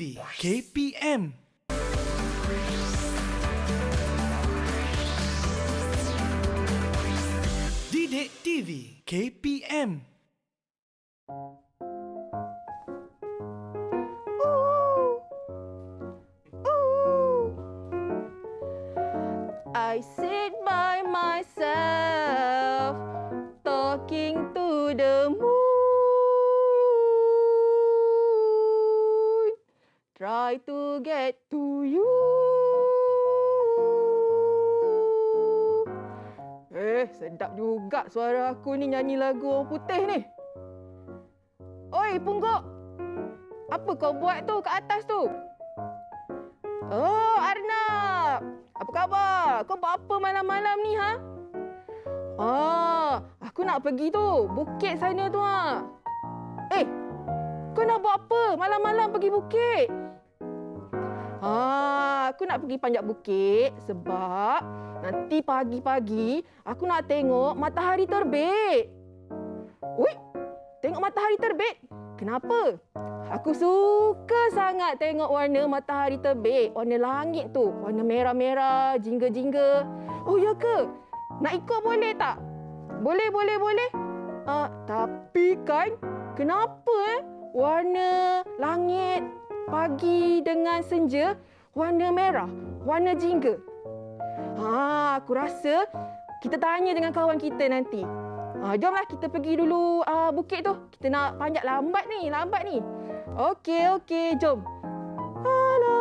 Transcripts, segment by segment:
TV KPM. Didik TV KPM. I sit by myself, talking to the moon. Try to get to you. Sedap juga suara aku ni nyanyi lagu orang putih ni. Oi, Pungguk. Apa kau buat tu kat atas tu? Oh, Arnab. Apa khabar? Kau buat apa malam-malam ni, ha? Aku nak pergi tu. Bukit sana tu, ha. Kau nak buat apa malam-malam pergi bukit? Aku nak pergi panjat bukit sebab nanti pagi-pagi aku nak tengok matahari terbit. Ui, tengok matahari terbit? Kenapa? Aku suka sangat tengok warna matahari terbit. Warna langit tu. Warna merah-merah, jingga-jingga. Oh, ya ke? Nak ikut boleh tak? Boleh. Tapi kan, kenapa warna langit pagi dengan senja warna merah, warna jingga? Aku rasa kita tanya dengan kawan kita nanti. Jomlah kita pergi dulu bukit tu. Kita nak panjat lambat ni. Okey, jom. Hello.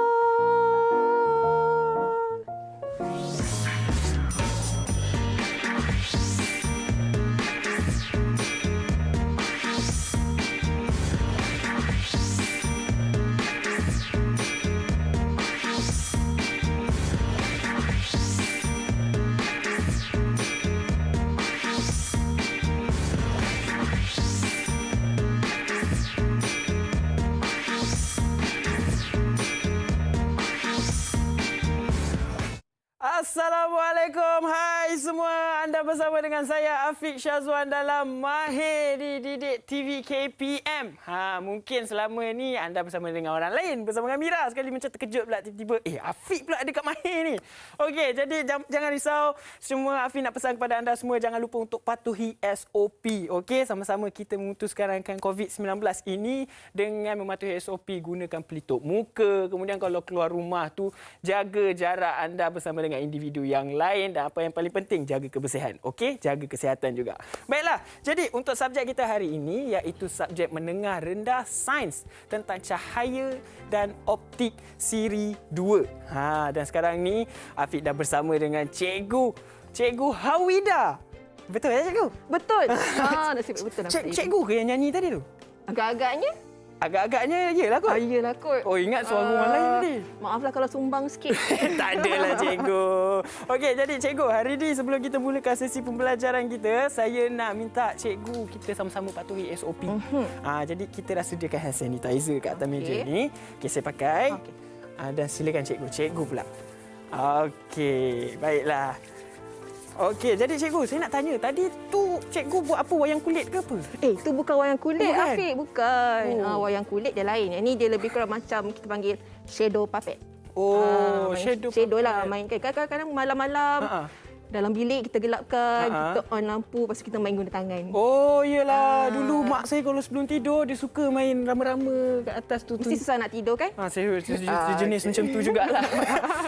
Assalamualaikum, hai semua. Anda bersama dengan saya Afiq Syazwan dalam Mahir di Didik TV KPM. Mungkin selama ni anda bersama dengan orang lain, bersama dengan Mira. Sekali macam terkejut pula tiba-tiba, Afiq pula ada kat Mahir ni. Okey, jadi jangan risau. Semua Afiq nak pesan kepada anda semua, jangan lupa untuk patuhi SOP. Okey, sama-sama kita memutuskan COVID-19 ini dengan mematuhi SOP, gunakan pelitup muka. Kemudian kalau keluar rumah tu, jaga jarak anda bersama dengan individu yang lain, dan apa yang paling penting, jaga kebersihan. Okey, jaga kesihatan juga. Baiklah, jadi untuk subjek kita hari ini iaitu subjek menengah rendah sains tentang cahaya dan optik siri 2. Dan sekarang ni Afiq dah bersama dengan Cikgu Hawida. Betul ya, Cikgu? Betul. Nasib betul. Cikgu ke yang nyanyi tadi tu? Agak-agaknya iyalah kot. Iyalah kot. Oh, ingat suara orang lain tadi. Maaflah kalau sumbang sikit. Tak adalah, Cikgu. Okey, jadi Cikgu, hari ni sebelum kita mulakan sesi pembelajaran kita, saya nak minta Cikgu kita sama-sama patuhi SOP. Jadi kita dah sediakan hand sanitizer kat atas meja ni. Okey, saya pakai. Dan silakan Cikgu pula. Okey, baiklah. Okey, jadi Cikgu, saya nak tanya, tadi tu Cikgu buat apa, wayang kulit ke apa? Itu bukan wayang kulit, bukan? Afiq. Bukan. Wayang kulit dia lain. Yang ni dia lebih kurang macam kita panggil shadow puppet. Shadow lah mainkan. Kadang-kadang malam-malam dalam bilik kita gelapkan, kita on lampu, lepas tu kita main guna tangan. Oh, iyalah. Dulu mak saya kalau sebelum tidur, dia suka main rama-rama kat atas tu. Mesti susah nak tidur kan? Saya jenis macam tu jugalah.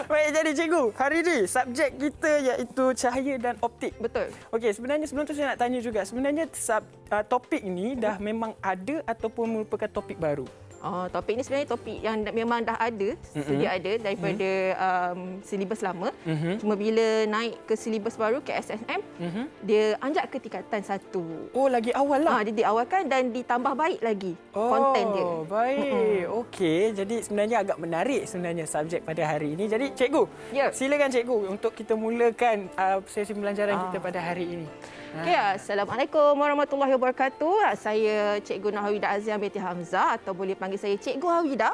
Baik, jadi Cikgu, hari ni subjek kita iaitu cahaya dan optik. Betul. Okey, sebenarnya sebelum tu saya nak tanya juga, sebenarnya topik ini dah memang ada ataupun merupakan topik baru? Topik ini sebenarnya topik yang memang dah ada, sedia ada daripada silibus lama. Cuma bila naik ke silibus baru ke SSM, dia anjak ke tingkatan 1. Oh, lagi awal lah. Dia diawalkan dan ditambah baik lagi konten dia. Oh, baik. Okey, jadi sebenarnya agak menarik sebenarnya subjek pada hari ini. Jadi Cikgu, silakan Cikgu untuk kita mulakan sesi pembelajaran kita pada hari ini. Okay, Assalamualaikum warahmatullahi wabarakatuh. Saya Cikgu Hawida Azia binti Hamzah atau boleh panggil saya Cikgu Hawida.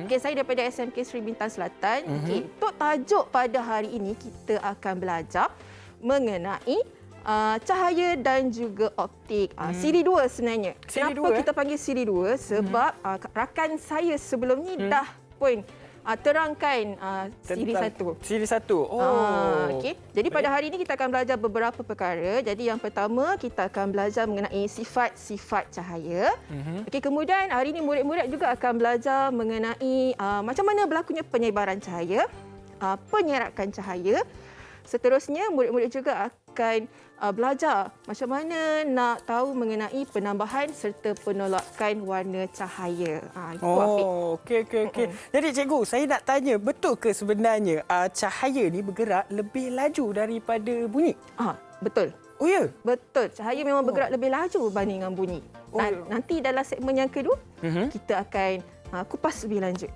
Okay, saya daripada SMK Sri Bintang Selatan. Okay, untuk tajuk pada hari ini kita akan belajar mengenai cahaya dan juga optik. Siri 2 sebenarnya. Siri Kenapa 2, kita panggil siri 2? Sebab rakan saya sebelum ni dah ataupun terangkan siri satu. Siri 1. Okey. Jadi pada hari ini kita akan belajar beberapa perkara. Jadi yang pertama kita akan belajar mengenai sifat-sifat cahaya. Okey, kemudian hari ini murid-murid juga akan belajar mengenai macam mana berlakunya penyebaran cahaya, penyerakan cahaya. Seterusnya murid-murid juga akan belajar macam mana nak tahu mengenai penambahan serta penolakan warna cahaya. Itu Afiq. Okey. Jadi cikgu, saya nak tanya, betul ke sebenarnya cahaya ni bergerak lebih laju daripada bunyi? Betul. Oh ya? Betul. Cahaya memang bergerak lebih laju berbanding dengan bunyi. Nanti dalam segmen yang kedua, kita akan kupas lebih lanjut.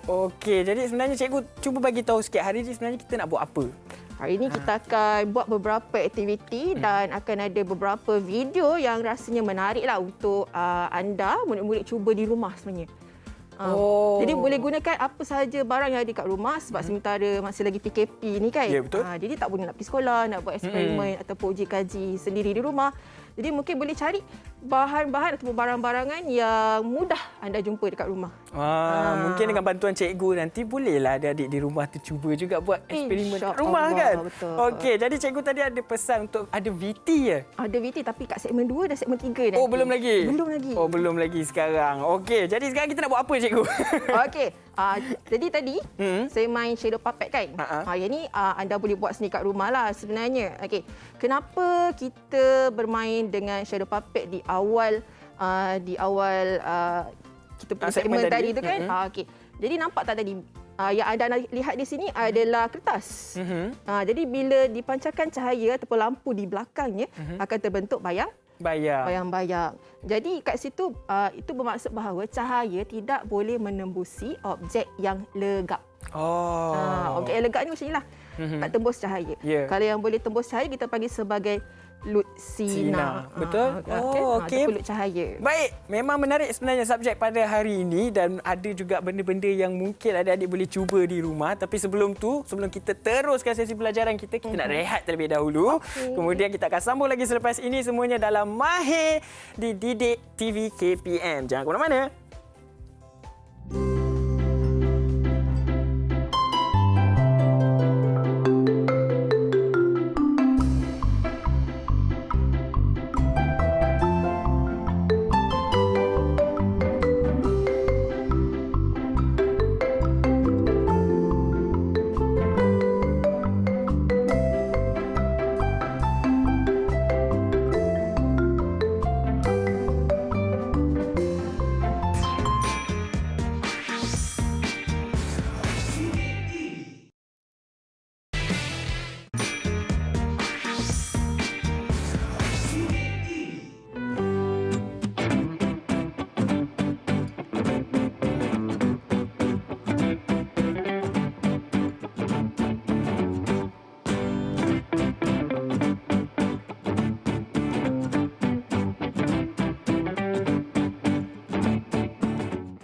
Okey. Jadi sebenarnya cikgu cuba bagi tahu sikit hari ni sebenarnya kita nak buat apa? Hari ini kita akan buat beberapa aktiviti dan akan ada beberapa video yang rasanya menariklah untuk anda murid-murid cuba di rumah sebenarnya. Jadi boleh gunakan apa sahaja barang yang ada kat rumah sebab sementara masih lagi PKP ni kan. Ya, betul. Jadi tak boleh nak pergi sekolah, nak buat eksperimen ataupun uji kaji sendiri di rumah. Jadi mungkin boleh cari bahan-bahan ataupun barang-barangan yang mudah anda jumpa dekat rumah. Mungkin dengan bantuan cikgu nanti bolehlah adik-adik di rumah tu cuba juga buat eksperimen kat rumah InsyaAllah, kan? betul. Okey, jadi cikgu tadi ada pesan untuk ada VT ya? Ada VT tapi kat segmen 2 dan segmen 3 nanti. Oh, belum lagi? Belum lagi. Oh, belum lagi sekarang. Okey, jadi sekarang kita nak buat apa cikgu? Okey. Jadi tadi saya main shadow puppet kan. Yang ni anda boleh buat sendiri kat rumah lah sebenarnya. Okey. Kenapa kita bermain dengan shadow puppet di awal kita punya segmen tadi tu kan? Okey. Jadi nampak tak tadi yang anda lihat di sini adalah kertas. Jadi bila dipancarkan cahaya ataupun lampu di belakangnya akan terbentuk bayang-bayang. Jadi kat situ itu bermaksud bahawa cahaya tidak boleh menembusi objek yang legap. Objek yang legap ni macam inilah. Tak tembus cahaya. Kalau yang boleh tembus cahaya kita panggil sebagai lut sinar. Betul? Okey. Lut cahaya. Baik, memang menarik sebenarnya subjek pada hari ini dan ada juga benda-benda yang mungkin adik-adik boleh cuba di rumah. Tapi sebelum kita teruskan sesi pelajaran kita nak rehat terlebih dahulu. Kemudian kita akan sambung lagi selepas ini semuanya dalam Mahir di Didik TV KPM. Jangan ke mana-mana.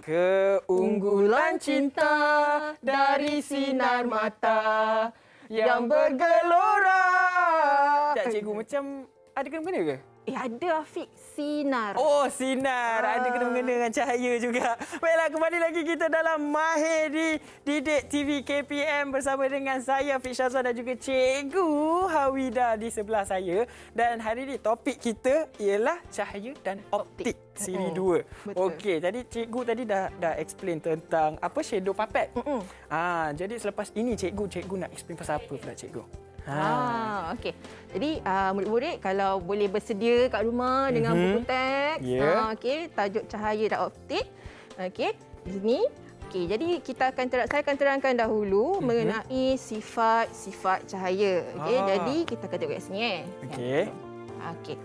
Keunggulan cinta dari sinar mata yang bergelora. Tak cikgu, macam ada kena-mengena ke? Ada Afiq, sinar. Oh, sinar. Ada kena-mengena dengan cahaya juga. Baiklah, kembali lagi kita dalam Mahir di Didik TV KPM bersama dengan saya, Afiq Syazwan dan juga Cikgu Hawida di sebelah saya. Dan hari ini topik kita ialah cahaya dan optik siri 2. Okey, tadi cikgu tadi dah explain tentang apa shadow puppet. Jadi selepas ini cikgu nak explain pasal apa pula cikgu? Okey. Jadi murid-murid kalau boleh bersedia kat rumah dengan buku teks, okey, tajuk cahaya dan optik. Okey, di sini. Okey, jadi saya akan terangkan dahulu mengenai sifat-sifat cahaya. Okey, jadi kita akan tengok kat sini Okey.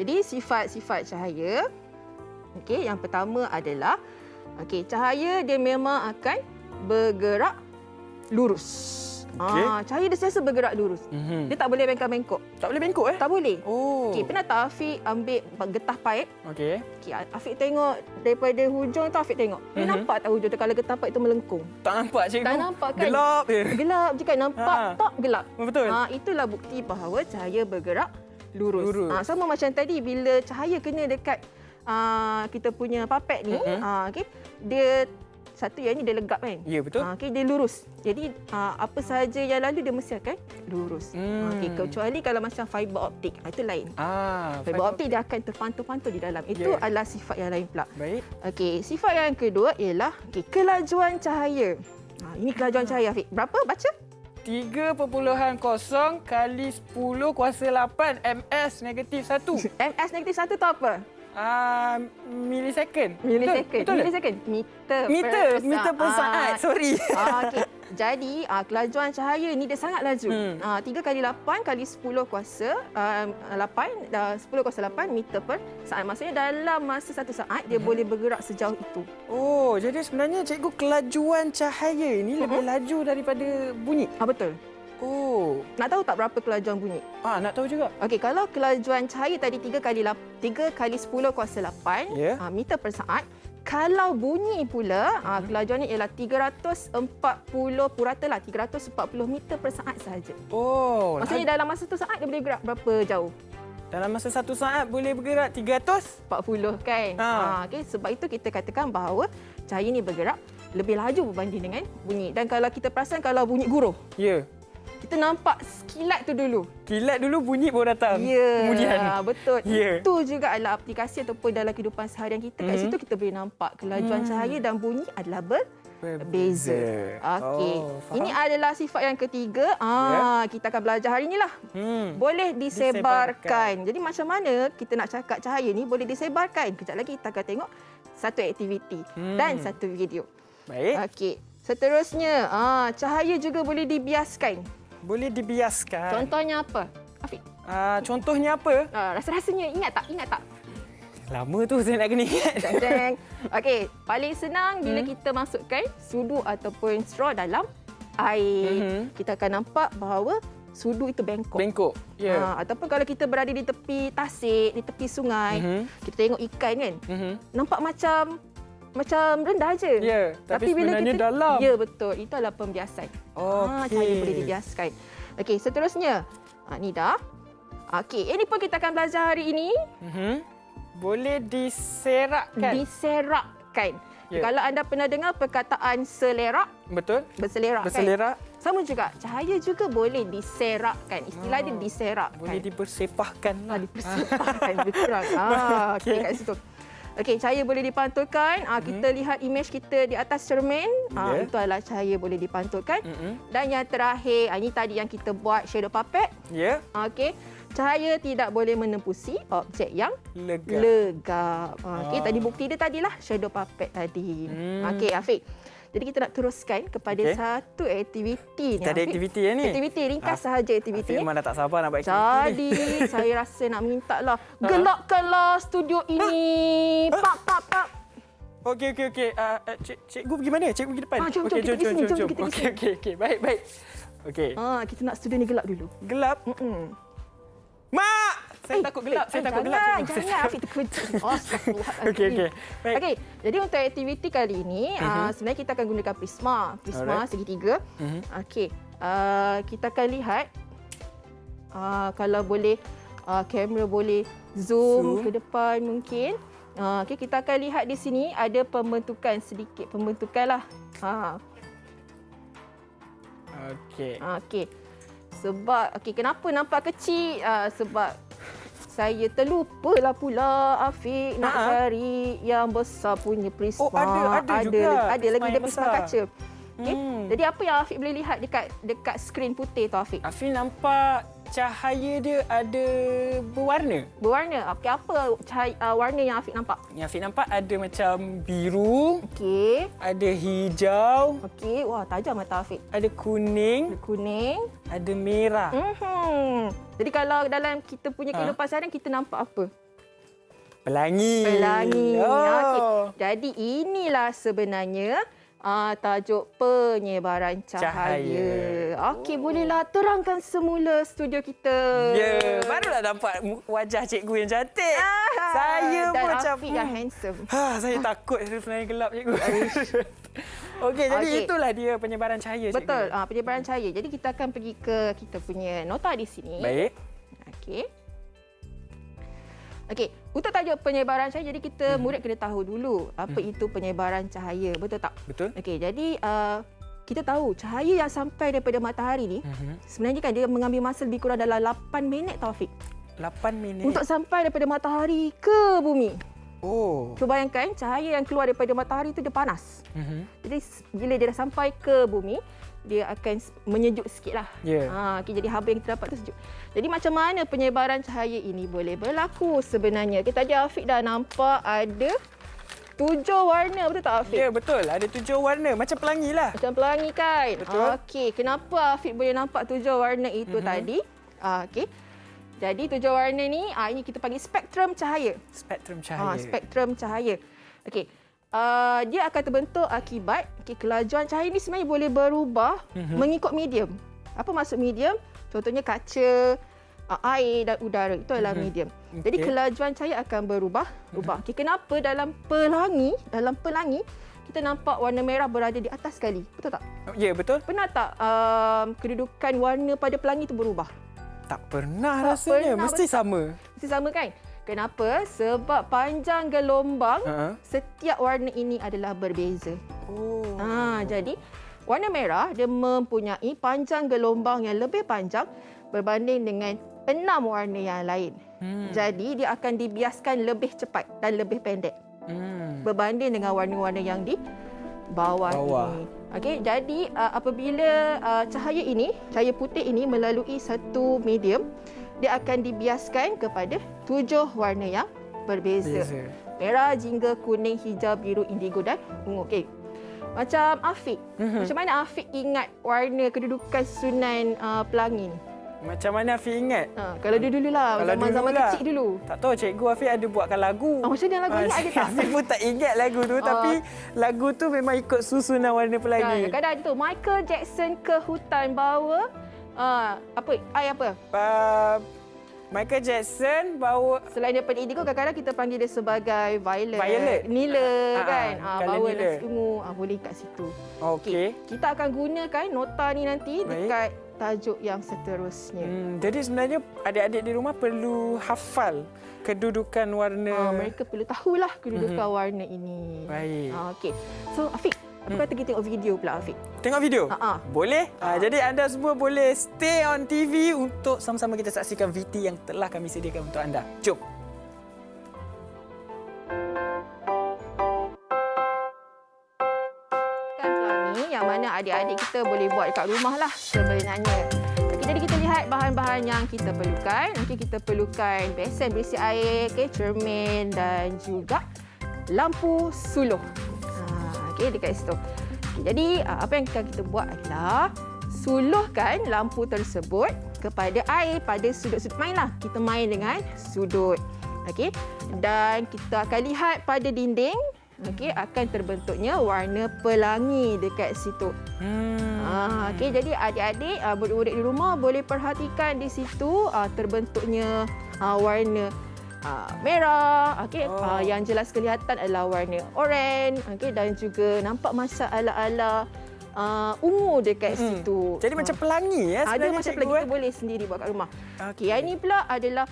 Jadi sifat-sifat cahaya. Okey, yang pertama adalah cahaya dia memang akan bergerak lurus. Cahaya dia sentiasa bergerak lurus. Dia tak boleh bengkok-bengkok. Tak boleh bengkok Tak boleh. Okey, Pernah tak Afiq ambil getah paip? Okey, Afiq tengok daripada hujung tu Afiq tengok. Dia nampak tak hujung tu kalau getah paip tu melengkung? tak nampak cikgu. Tak nampak kan? Gelap je. Gelap je kan, nampak tak gelap. Betul. Itulah bukti bahawa cahaya bergerak lurus. Sama macam tadi bila cahaya kena dekat kita punya papet ni, dia satu yang ni dia legap kan? Ya, betul. Okey, dia lurus. Jadi apa sahaja yang lalu dia mesti akan lurus. Okey, kecuali kalau macam fiber optik, itu lain. Fiber optik dia akan terpantul-pantul di dalam. Itu adalah sifat yang lain pula. Baik. Okey, sifat yang kedua ialah kelajuan cahaya. Ini kelajuan cahaya, Afiq. Berapa? Baca. 3.0 kali 10 kuasa 8 ms negatif 1. ms negatif 1 tu apa? Milisecond. Milisecond. Betul? Milisecond. Meter per saat. Sorry. Okey. Jadi, kelajuan cahaya ni dia sangat laju. 3 kali 8 kali 10 kuasa 10 kuasa 8 meter per saat. Maksudnya dalam masa 1 saat, dia boleh bergerak sejauh itu. Oh, jadi sebenarnya cikgu kelajuan cahaya ini lebih laju daripada bunyi. Betul. Oh. Nak tahu tak berapa kelajuan bunyi? Nak tahu juga. Okey, kalau kelajuan cahaya tadi 3 kali 10 kuasa 8 meter per saat. Kalau bunyi pula, kelajuannya ialah 340 purata 340 meter per saat sahaja. Oh. Maksudnya dalam masa 1 saat dia boleh gerak berapa jauh? Dalam masa 1 saat boleh bergerak 340 kan? Okey, sebab itu kita katakan bahawa cahaya ni bergerak lebih laju berbanding dengan bunyi. Dan kalau kita perasan kalau bunyi guruh. Ya. Kita nampak kilat tu dulu. Kilat dulu, bunyi baru datang. Kemudian. Betul. Ya. Itu juga adalah aplikasi ataupun dalam kehidupan seharian kita. Kat situ kita boleh nampak kelajuan cahaya dan bunyi adalah berbeza. Okey. Ini adalah sifat yang ketiga. Kita akan belajar hari inilah. Boleh disebarkan. Jadi macam mana kita nak cakap cahaya ni boleh disebarkan? Kejap lagi kita akan tengok satu aktiviti dan satu video. Baik. Okey. Seterusnya, cahaya juga boleh dibiaskan. Boleh dibiaskan. Contohnya apa, Afiq? Contohnya apa? Rasa-rasanya ingat tak? Lama tu saya nak kena ingat. Okey, paling senang bila kita masukkan sudu ataupun straw dalam air. Kita akan nampak bahawa sudu itu bengkok. Bengkok. Ya. Ataupun kalau kita berada di tepi tasik, di tepi sungai, kita tengok ikan kan. Nampak macam rendah je. Ya, tapi bila sebenarnya kita, dalam. Ya, betul. Itu adalah pembiasan. Cahaya boleh dibiaskan. Okey, seterusnya. Ni dah. Okey, ini pun kita akan belajar hari ini. Boleh diserakkan. Diserakkan. Ya. Kalau anda pernah dengar perkataan selerak. Betul. Berselerak. Berselerak. Kan? Sama juga. Cahaya juga boleh diserakkan. Istilah dia diserakkan. Boleh dipersepahkan lah. Dipersepahkan. Lebih kurang. Okey, kat situ. Okey, cahaya boleh dipantulkan. Kita lihat imej kita di atas cermin. Itu adalah cahaya boleh dipantulkan. Dan yang terakhir, ini tadi yang kita buat shadow puppet. Ya. Okey, cahaya tidak boleh menembusi objek yang Legap. legap. Okey, tadi bukti dia tadilah shadow puppet tadi. Okey, Afiq. Jadi kita nak teruskan kepada satu aktiviti ni. Kita ada aktiviti ni. Aktiviti ringkas sahaja aktiviti ni. Memang dah tak sabar nak buat aktiviti ni. Jadi saya rasa nak minta lah gelapkanlah studio ini. Pak. Okey. Cikgu pergi mana? Cikgu pergi depan. Jom, Okey, kita pergi sini, jom kita pergi sini. Okey. Baik. Okey. Kita nak studio ni gelap dulu. Gelap. Mak! Saya takut gelap. Jangan, Afiq terkejut. Okey. Baik. Okey, jadi untuk aktiviti kali ini, sebenarnya kita akan gunakan prisma. Prisma segitiga. Okey, kita akan lihat kalau boleh kamera boleh zoom ke depan mungkin. Okey, kita akan lihat di sini ada sedikit pembentukan lah. Okey. Sebab kenapa nampak kecil? Sebab saya terlupalah pula Afiq nak cari yang besar punya prisma. Ada juga. Ada lagi dia prisma besar. kaca. Okay. Jadi apa yang Afiq boleh lihat dekat skrin putih tu, Afiq? Afiq nampak cahaya dia ada berwarna. Berwarna. Okey, apa warna yang Afiq nampak? Yang Afiq nampak ada macam biru, Okey. ada hijau, Okey. Wah, tajam mata Afiq. ada kuning, Kuning. ada merah. Jadi kalau dalam kita punya kehidupan seharian kita nampak apa? Pelangi. Pelangi. Oh. Okey. Jadi inilah sebenarnya tajuk penyebaran cahaya. Okey, bolehlah terangkan semula studio kita. Ya, barulah nampak wajah cikgu yang cantik. Saya dan pun macam Afiq yang handsome. saya takut sebenarnya gelap cikgu. Okey, jadi itulah dia penyebaran cahaya cikgu. Betul, penyebaran cahaya. Jadi kita akan pergi ke kita punya nota di sini. Baik. Okey. Okey, untuk tajuk penyebaran cahaya, jadi kita murid kena tahu dulu apa itu penyebaran cahaya. Betul tak? Betul. Okey, jadi kita tahu cahaya yang sampai daripada matahari ni sebenarnya kan dia mengambil masa lebih kurang dalam 8 minit, Taufik. 8 minit. Untuk sampai daripada matahari ke bumi. Oh. Cuba bayangkan cahaya yang keluar daripada matahari tu dia panas. Jadi bila dia dah sampai ke bumi, dia akan menyejuk sikitlah. Ya. Okay, jadi haba yang kita dapat tu sejuk. Jadi macam mana penyebaran cahaya ini boleh berlaku sebenarnya? Kita tadi Afiq dah nampak ada 7 warna, betul tak Afiq? Ya, betul. Ada 7 warna. Macam pelangi lah. Macam pelangi kan? Betul. Okey, kenapa Afiq boleh nampak 7 warna itu tadi? Okey. Jadi 7 warna ni, ini kita panggil spektrum cahaya. Spektrum cahaya. Spektrum cahaya. Okey. Dia akan terbentuk akibat kelajuan cahaya ni sebenarnya boleh berubah mengikut medium. Apa maksud medium? Contohnya kaca, air dan udara. Itu adalah medium. Jadi kelajuan cahaya akan berubah. Okey, kenapa dalam pelangi kita nampak warna merah berada di atas sekali? Betul tak? Ya, betul. Pernah tak kedudukan warna pada pelangi itu berubah? Tak pernah Tak rasanya. pernah, Mesti betul. sama. Mesti sama kan? Kenapa? Sebab panjang gelombang setiap warna ini adalah berbeza. Oh. Jadi warna merah dia mempunyai panjang gelombang yang lebih panjang berbanding dengan 6 warna yang lain. Jadi dia akan dibiaskan lebih cepat dan lebih pendek berbanding dengan warna-warna yang di bawah ini. Okey, jadi apabila cahaya putih ini melalui satu medium, dia akan dibiaskan kepada 7 warna yang berbeza. Merah, jingga, kuning, hijau, biru, indigo dan ungu. Okey. Macam Afiq. Macam mana Afiq ingat warna kedudukan susunan pelangi ni? Macam mana Afiq ingat? Kalau dulu-dululah, zaman-zaman kecil dulu. Tak tahu cikgu Afiq ada buatkan lagu. Macam mana lagu ni ada tak? Afiq pun tak ingat lagu tu tapi lagu tu memang ikut susunan warna pelangi. Kadang-kadang ada tu Michael Jackson ke hutan bawa air apa? Michael Jackson bawa Selain daripada indigo, kadang-kadang kita panggil dia sebagai Violet. Nila kan. colour Bawa nila. nasi ungu. Boleh kat situ. okey. Kita akan gunakan nota ni nanti dekat tajuk yang seterusnya. Jadi sebenarnya adik-adik di rumah perlu hafal kedudukan warna. Mereka perlu tahulah kedudukan warna ini. Baik. Okey. So Afiq, apa kata kita tengok video pula Afiq? Tengok video? Boleh? Ha. Jadi anda semua boleh stay on TV untuk sama-sama kita saksikan VT yang telah kami sediakan untuk anda. Jom. Pelangi yang mana adik-adik kita boleh buat dekat rumah lah sebenarnya. Okay, jadi kita lihat bahan-bahan yang kita perlukan. Okay, kita perlukan besen berisi air, cermin dan juga lampu suluh. Okay, dekat situ. Okay, jadi apa yang akan kita buat adalah suluhkan lampu tersebut kepada air pada sudut-sudut mainlah. Kita main dengan sudut. Okey. Dan kita akan lihat pada dinding, okey, akan terbentuknya warna pelangi dekat situ. Okey, jadi adik-adik, murid-murid di rumah boleh perhatikan di situ terbentuknya warna merah, okey. Yang jelas kelihatan adalah warna oranye, okey, dan juga nampak masa ala-ala ungu dekat situ. Jadi macam pelangi ya Ada sebenarnya macam cikgu. pelangi, kita boleh sendiri buat kat rumah. Okey, yang ini pula adalah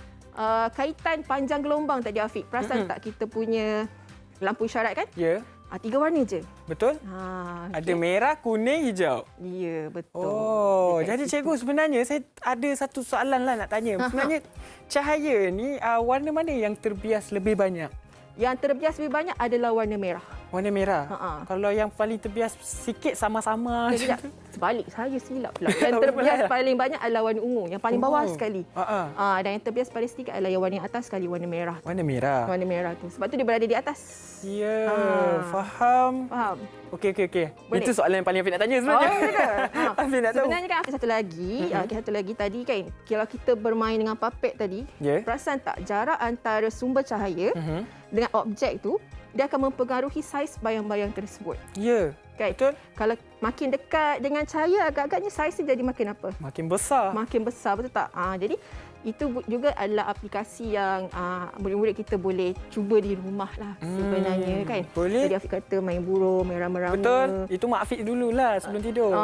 kaitan panjang gelombang tadi Afiq. Perasan tak kita punya lampu isyarat kan? Ya. 3 warna je. Betul? Okay. Ada merah, kuning, hijau. Ya, betul. Oh, Dekat jadi situ. cikgu sebenarnya saya ada satu soalan lah nak tanya. Sebenarnya cahaya ni warna mana yang terbias lebih banyak? Yang terbias lebih banyak adalah warna merah. Warna merah. Kalau yang paling terbias sikit sama-sama macam Sekejap. tu. Sebalik, saya silap pula. Tak Yang boleh terbias pula. paling banyak adalah warna ungu. Yang paling bawah Ungu. sekali. Dan yang terbias paling sedikit adalah yang warna yang atas sekali, warna merah. Warna merah. Warna merah tu. Sebab tu dia berada di atas. Ya, faham. Faham? Okey. Boleh. Itu soalan yang paling Afiq nak tanya sebenarnya. Afiq nak tahu. Sebenarnya kan satu lagi tadi kan, kalau kita bermain dengan puppet tadi, Ya. perasan tak jarak antara sumber cahaya dengan objek tu, dia akan mempengaruhi saiz bayang-bayang tersebut. Ya, Kan? betul. Kalau makin dekat dengan cahaya, agak-agaknya saiz dia jadi makin apa? Makin besar. Makin besar, betul tak? Jadi Itu juga adalah aplikasi yang murid-murid kita boleh cuba di rumah lah sebenarnya kan. Boleh. Jadi Afiq kata main burung, main rama-rama. Betul. Itu Mak Afiq dululah sebelum tidur.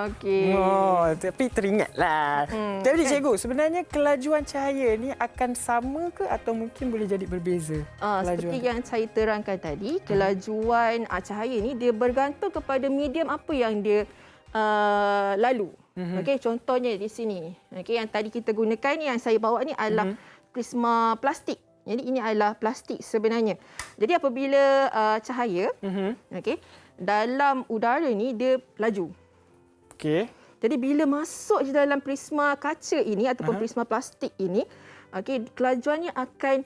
Okey. Oh, tapi teringatlah. Jadi kan? cikgu, sebenarnya kelajuan cahaya ni akan sama ke atau mungkin boleh jadi berbeza? Seperti yang saya terangkan tadi, kelajuan cahaya ni dia bergantung kepada medium apa yang dia lalu. Okey, contohnya di sini. Okey, yang tadi kita gunakan ni, yang saya bawa ni adalah prisma plastik. Jadi ini adalah plastik sebenarnya. Jadi apabila cahaya, okey, dalam udara ni dia laju. Okey. Jadi bila masuk di dalam prisma kaca ini ataupun prisma plastik ini, okey, kelajuannya akan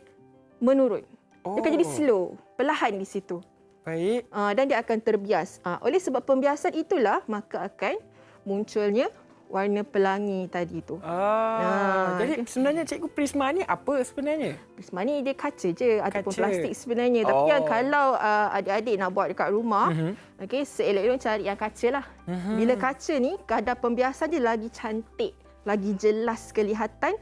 menurun. Dia akan jadi slow, perlahan di situ. Baik. Dan dia akan terbias. Oleh sebab pembiasan itulah, maka akan munculnya warna pelangi tadi tu. Jadi sebenarnya cikgu, prisma ni apa sebenarnya? Prisma ni dia kaca je ataupun plastik sebenarnya. Tapi yang kalau adik-adik nak buat dekat rumah, okey, seelok-elok cari yang kaca lah. Bila kaca ni, kadar pembiasan dia lagi cantik, lagi jelas kelihatan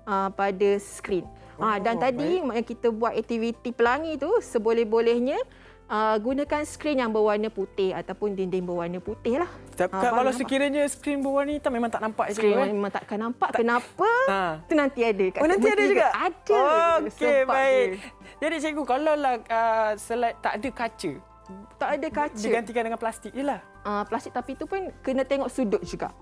pada skrin. Dan tadi yang kita buat aktiviti pelangi tu, seboleh-bolehnya gunakan skrin yang berwarna putih ataupun dinding berwarna putih lah. Kalau sekiranya skrin berwarna hitam memang tak nampak. Skrin memang takkan nampak. Kenapa? Itu nanti ada. Nanti ada juga? Ada. Okey, baik. Jadi cikgu, kalau slide tak ada kaca, tak ada kaca, digantikan dengan plastik je lah. Plastik, tapi itu pun kena tengok sudut juga.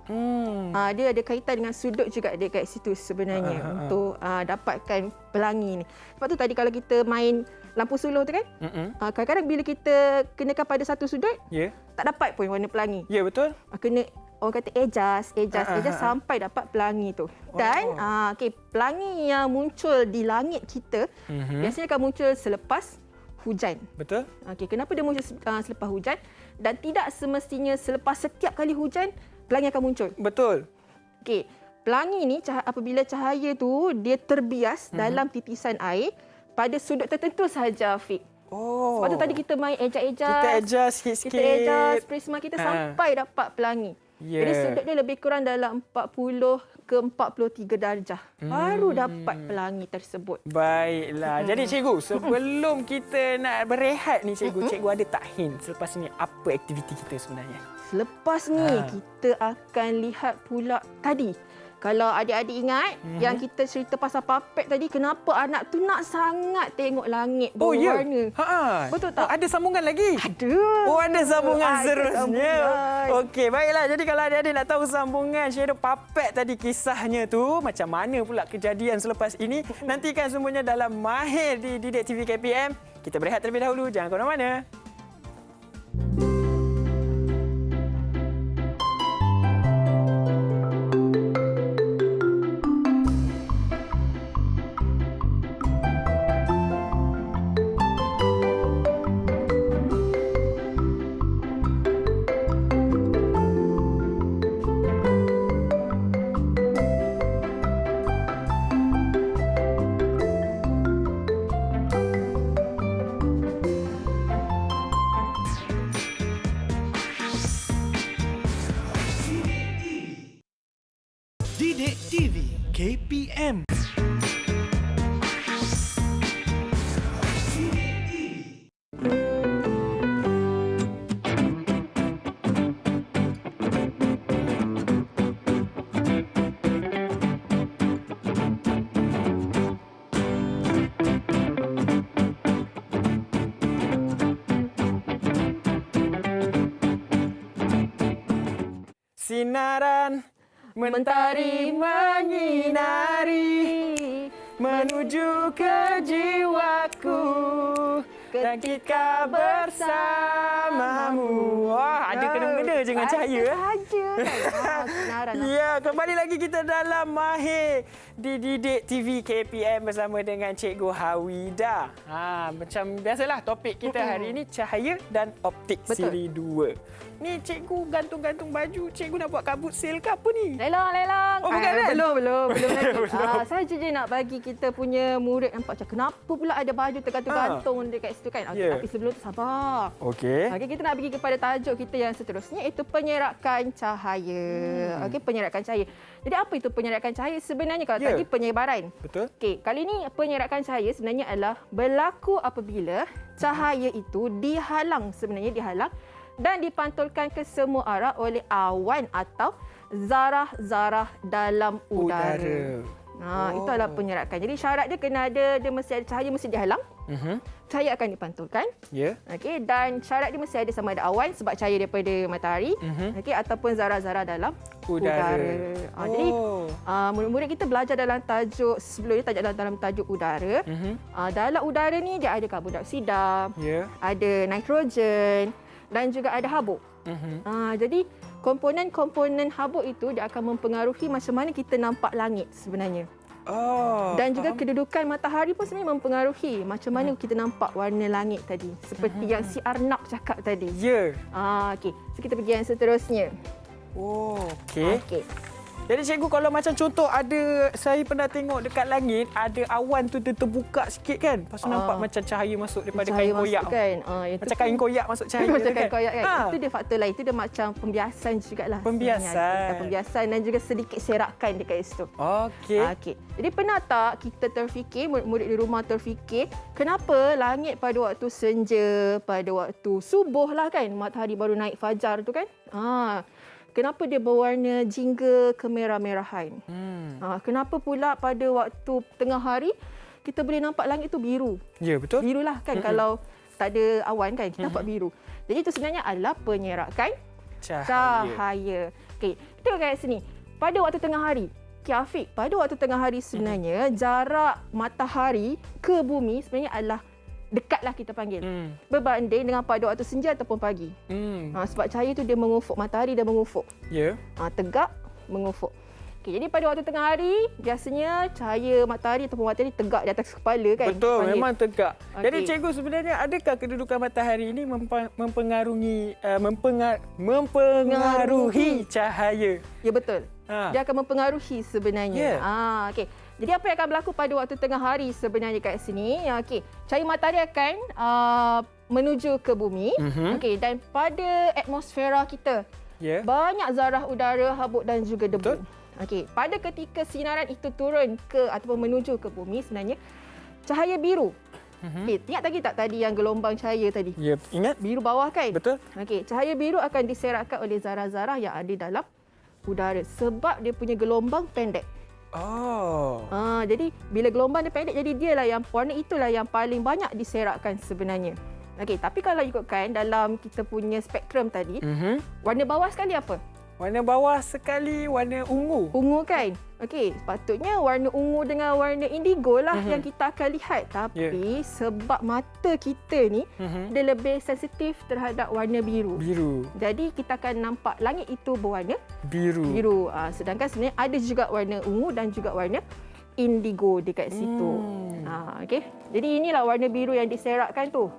Dia ada kaitan dengan sudut juga dekat situ sebenarnya untuk dapatkan pelangi ni. Sebab tu tadi kalau kita main lampu suluh tu kan, kadang-kadang bila kita kenakan pada satu sudut, tak dapat pun warna pelangi. Ya, betul. Kena orang kata adjust sampai dapat pelangi tu. Dan pelangi yang muncul di langit kita biasanya akan muncul selepas hujan. Betul. Kenapa dia muncul selepas hujan dan tidak semestinya selepas setiap kali hujan pelangi akan muncul? Betul. Pelangi ni apabila cahaya tu dia terbias dalam titisan air pada sudut tertentu sahaja, Afiq. Sebab tu tadi kita main adjust. Kita adjust sikit-sikit. Kita adjust prisma kita sampai dapat pelangi. Jadi sudut dia lebih kurang dalam 40 ke 43 darjah. Baru dapat pelangi tersebut. Baiklah. Jadi cikgu, sebelum kita nak berehat ni cikgu, cikgu ada tak hint selepas ni apa aktiviti kita sebenarnya? Selepas ni kita akan lihat pula tadi. Kalau adik-adik ingat yang kita cerita pasal papet tadi, kenapa anak tu nak sangat tengok langit berwarna. Betul tak? Ada sambungan lagi? Ada. Ada sambungan seterusnya. Okey, baiklah. Jadi kalau adik-adik nak tahu sambungan shadow papet tadi, kisahnya tu macam mana pula kejadian selepas ini, nantikan semuanya dalam Mahir di Didik TV KPM. Kita berehat terlebih dahulu. Jangan ke mana-mana. Didik TV KPM. Sinaran mentari menyinari menuju ke jiwaku, dan kita bersamamu. Wah, ada kena-mengena je dengan cahaya. Ya, kembali lagi kita dalam Mahir di Didik TV KPM bersama dengan Cikgu Hawida. Macam biasalah topik kita hari ini cahaya dan optik siri 2. Ni cikgu gantung-gantung baju, cikgu nak buat kabut sale ke apa ni? Lelang. Oh, bukan kan? Belum lagi. Saja je nak bagi kita punya murid nampak macam kenapa pula ada baju tergantung-gantung dekat situ kan. Tapi sebelum tu sabar. Okey, kita nak pergi kepada tajuk kita yang seterusnya, iaitu penyerakan cahaya. Penyerakan cahaya. Jadi apa itu penyerakan cahaya? Sebenarnya kalau Ya. tadi penyebaran. Betul. Okey, kali ini penyerakan cahaya sebenarnya adalah berlaku apabila cahaya itu dihalang dan dipantulkan ke semua arah oleh awan atau zarah-zarah dalam udara. Itu adalah penyerakan. Jadi syarat dia kena ada, dia mesti ada cahaya mesti dihalang. Cahaya akan dipantulkan. Ya. Okey, dan syarat dia mesti ada sama ada awan sebab cahaya daripada matahari, okey, ataupun zarah-zarah dalam udara. Jadi murid-murid kita belajar dalam tajuk sebelum ni dalam tajuk udara. Dalam udara ni dia ada karbon dioksida, ada nitrogen dan juga ada habuk. Jadi komponen-komponen habuk itu dia akan mempengaruhi macam mana kita nampak langit sebenarnya. Dan juga kedudukan matahari pun sebenarnya mempengaruhi macam mana kita nampak warna langit tadi. Seperti yang si Arnab cakap tadi. Ya. Okey. So kita pergi yang seterusnya. Okey. Okey. Jadi cikgu, kalau macam contoh saya pernah tengok dekat langit ada awan tu dia terbuka sikit kan. Lepas tu nampak macam cahaya masuk daripada kain koyak. Kan? Macam kain koyak masuk cahaya Macam tu kain kan. koyak kan. Itu dia faktor lain. Itu dia macam pembiasan jugalah. Pembiasan dan juga sedikit serakan dekat situ. Okey. Okey. Jadi pernah tak kita terfikir, murid-murid di rumah terfikir, kenapa langit pada waktu senja, pada waktu subuh lah kan, matahari baru naik fajar tu kan? Kenapa dia berwarna jingga kemerah-merahan? Kenapa pula pada waktu tengah hari kita boleh nampak langit tu biru? Ya, betul. Birulah kan kalau tak ada awan kan kita nampak biru. Jadi itu sebenarnya adalah penyerakan cahaya. Okey, tengok kat sini. Pada waktu tengah hari, Afiq, pada waktu tengah hari sebenarnya jarak matahari ke bumi sebenarnya adalah dekatlah kita panggil. Berbanding dengan pada waktu senja ataupun pagi. Sebab cahaya tu dia mengufuk, matahari dia mengufuk. Ya. Tegak, mengufuk. Okey, jadi pada waktu tengah hari biasanya cahaya matahari ataupun matahari tegak di atas kepala kan. Betul, memang tegak. Okey. Jadi cikgu, sebenarnya adakah kedudukan matahari ini mempengaruhi cahaya? Ya, betul. Dia akan mempengaruhi sebenarnya. Okey. Jadi apa yang akan berlaku pada waktu tengah hari sebenarnya kat sini? Okey, cahaya matahari akan menuju ke bumi. Okey, dan pada atmosfera kita banyak zarah udara, habuk dan juga debu. Okey, pada ketika sinaran itu turun ke ataupun menuju ke bumi sebenarnya cahaya biru. Okey, ingat tak tadi yang gelombang cahaya tadi? Ya, ingat. Biru bawah kan? Betul. Okey, cahaya biru akan diserakkan oleh zarah-zarah yang ada dalam udara sebab dia punya gelombang pendek. Jadi bila gelombang dia pendek, jadi dialah yang warna itulah yang paling banyak diserakkan sebenarnya. Okey, tapi kalau ikutkan dalam kita punya spektrum tadi, warna bawah sekali apa? Warna bawah sekali warna ungu. Ungu kan? Okey, sepatutnya warna ungu dengan warna indigo lah yang kita akan lihat. Tapi sebab mata kita ni dia lebih sensitif terhadap warna biru. Jadi kita akan nampak langit itu berwarna biru. Sedangkan sebenarnya ada juga warna ungu dan juga warna indigo dekat situ. Okey. Jadi inilah warna biru yang diserakkan tu.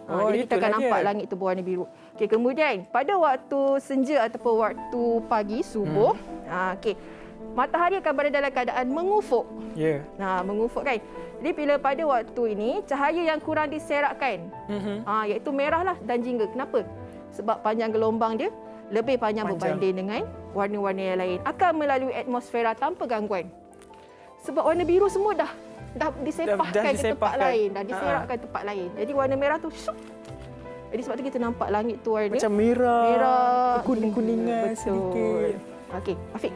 Jadi kita akan nampak langit itu berwarna biru. Okey, kemudian pada waktu senja ataupun waktu pagi subuh, okey, matahari akan berada dalam keadaan mengufuk. Mengufuk kan. Jadi bila pada waktu ini cahaya yang kurang diserakkan, iaitu merah lah dan jingga. Kenapa? Sebab panjang gelombang dia lebih panjang berbanding dengan warna-warna yang lain. Akan melalui atmosfera tanpa gangguan. Sebab warna biru semua dah disepahkan ke tempat lain, dah diserakkan tempat lain. Jadi warna merah tu syuk. Jadi sebab tu kita nampak langit tu warna Macam merah, kuning-kuningan sedikit. Okey, Afiq,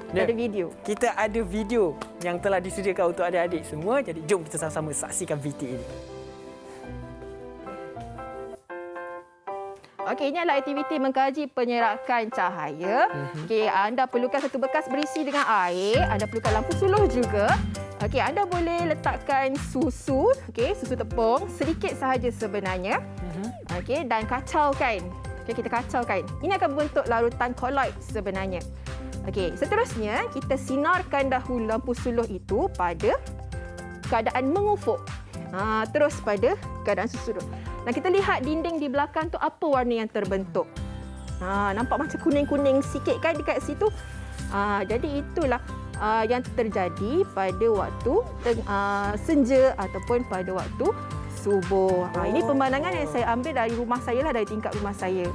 kita ada video. Kita ada video yang telah disediakan untuk adik-adik semua. Jadi jom kita sama-sama saksikan video ini. Okey, ini adalah aktiviti mengkaji penyerakan cahaya. Okey, anda perlukan satu bekas berisi dengan air. Anda perlukan lampu suluh juga. Okey, anda boleh letakkan susu, susu tepung sedikit sahaja sebenarnya. Okey, dan kacaukan. Okey, kita kacaukan. Ini akan membentuk larutan koloid sebenarnya. Okey, seterusnya kita sinarkan dahulu lampu suluh itu pada keadaan mengufuk. Terus pada keadaan susu. Dan kita lihat dinding di belakang tu apa warna yang terbentuk. Nampak macam kuning-kuning sikit kan dekat situ. Jadi itulah yang terjadi pada waktu senja ataupun pada waktu subuh. Ini pemandangan yang saya ambil dari rumah saya lah, dari tingkap rumah saya.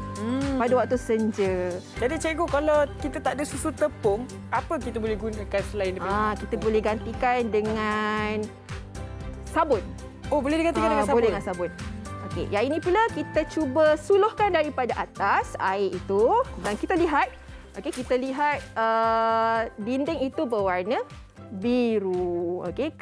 Pada waktu senja. Jadi cikgu, kalau kita tak ada susu tepung, apa kita boleh gunakan selain daripada Kita boleh gantikan dengan sabun. Oh, boleh digantikan dengan sabun? Boleh dengan sabun. Okey, yang ini pula kita cuba suluhkan daripada atas air itu dan kita lihat, kita lihat dinding itu berwarna biru. Okey,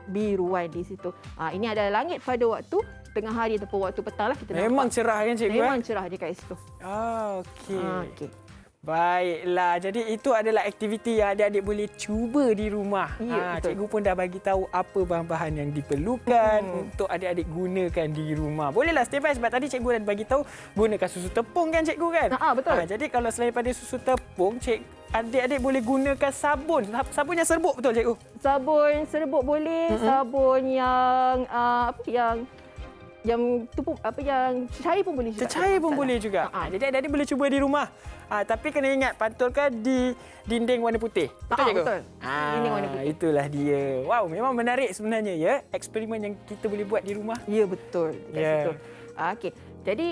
biruan di situ. Ini adalah langit pada waktu tengah hari ataupun waktu petang lah kita nampak. Memang cerah kan cikgu? Memang cerah dia kat situ. Okey. Baiklah, jadi itu adalah aktiviti yang adik-adik boleh cuba di rumah. Ya, betul. Cikgu pun dah bagi tahu apa bahan-bahan yang diperlukan untuk adik-adik gunakan di rumah. Bolehlah stay by sebab tadi cikgu dah bagi tahu gunakan susu tepung kan cikgu kan? Betul. Jadi kalau selain daripada susu tepung, adik-adik boleh gunakan sabun. Sabun yang serbuk betul cikgu? Sabun serbuk boleh, sabun yang yang cecair pun boleh juga. Cecair pun boleh juga. Jadi adik-adik boleh cuba di rumah. Tapi kena ingat pantulkan di dinding warna putih. Betul cikgu? Betul. Dinding warna putih. Itulah dia. Wow, memang menarik sebenarnya ya eksperimen yang kita boleh buat di rumah. Ya, betul. Kat situ. Okey. Jadi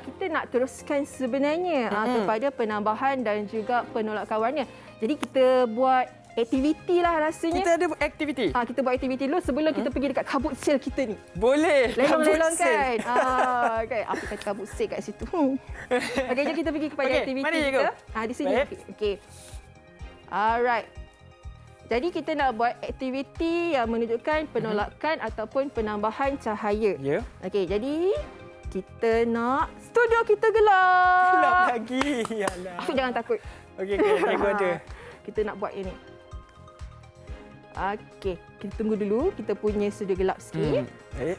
kita nak teruskan sebenarnya kepada penambahan dan juga penolakan warna. Jadi kita buat aktiviti lah rasanya. Kita ada aktiviti? Kita buat aktiviti dulu sebelum kita pergi dekat kabut sale kita ni. Boleh. Lelong-lelong kan? Kan? Apa kata kabut sale kat situ? Okey, jom kita pergi kepada aktiviti kita. Di sini. Okey. Alright. Jadi kita nak buat aktiviti yang menunjukkan penolakan ataupun penambahan cahaya. Ya. Okey, jadi kita nak studio kita gelap. Gelap lagi. Yalah. Jangan takut. Okey, cikgu ada. Kita nak buat ini. Okey, kita tunggu dulu. Kita punya studio gelap sikit. Baik.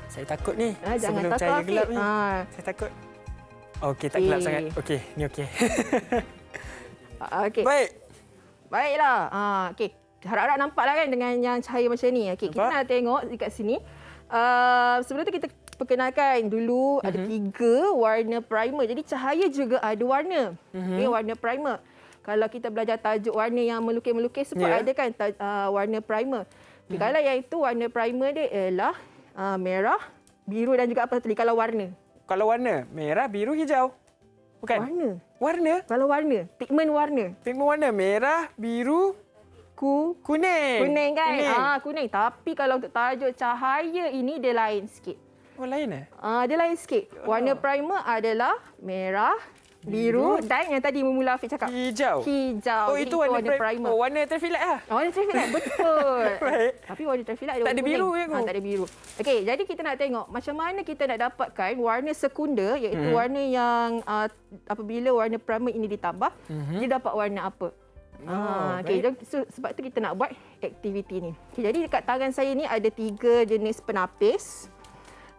Saya takut ni. Jangan sebelum takut, cahaya Afiq. gelap ni. Saya takut. Okey, tak gelap sangat. Okey, ni okey. Okey. Baik. Baiklah. Okey. Harap-harap nampaklah kan dengan yang cahaya macam ni. Okey, kita nak tengok dekat sini. Sebelum tu kita perkenalkan dulu ada 3 warna primer. Jadi cahaya juga ada warna. Okey, warna primer. Kalau kita belajar tajuk warna yang melukis-melukis semua ada kan warna primer. Kalau yang itu warna primer dia ialah merah, biru dan juga apa tadi kalau warna? Kalau warna merah, biru, hijau. Bukan? Warna? Kalau warna, pigmen warna. Pigmen warna merah, biru, kuning. Kuning kan? Kuning. Tapi kalau untuk tajuk cahaya ini dia lain sikit. Oh, lain dia lain sikit. Warna primer adalah merah, biru dan yang tadi memula Afiq cakap hijau. Oh, itu warna primer. Oh, warna traffic light lah. Warna traffic light, betul. Baik. Tapi warna traffic light tak ada biru ke? Tak ada biru. Okey, jadi kita nak tengok macam mana kita nak dapatkan warna sekunder iaitu warna yang apabila warna primer ini ditambah, dia dapat warna apa? Okey, sebab tu kita nak buat aktiviti ni. Okay, jadi dekat tangan saya ni ada 3 jenis penapis.